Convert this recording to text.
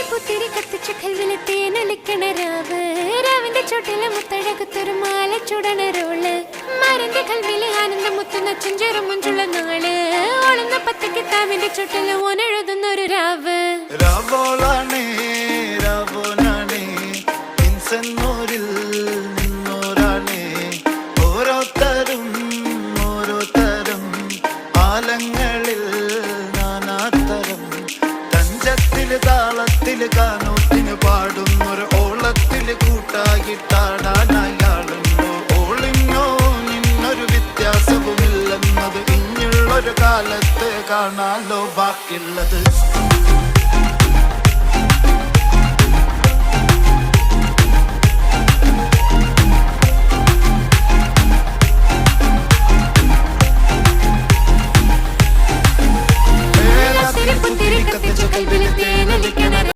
പുത്തിരി കത്തിച്ചു കൽവിലെ തേനൊലിക്കണ രാവ് രാവിന്റെ ചുട്ടില് മുത്തഴകത്തൊരു മാല ചുടണരോള് മാറിന്റെ കൽവിലെ ആനന്ദം മുത്തുന്ന ചെഞ്ചേറും മുഞ്ചുള്ള നാള് ഓളുന്ന പത്ത് കിതാബിന്റെ ചുട്ടില് ഓനെഴുതുന്നൊരു രാവ് രാവോളാണേ രാവോനാണേ ഇൻസന്നൂരിൽ നിന്നോരാണേ ഓരോരുത്തരും ഓരോരുത്തരും ആലങ്ങളിൽ നാനാത്തരം തഞ്ചത്തില് താളത്തില് കാനൂത്തിന് പാടുന്നൊരു ഓളത്തില് കൂട്ടായിട്ടാടാനയാളുണ്ടോ ഓളിനോ നിന്നൊരു വ്യത്യാസവുമില്ലെന്നത് ഇനിയുള്ളൊരു കാലത്ത് കാണാലോ ബാക്കിയുള്ളത്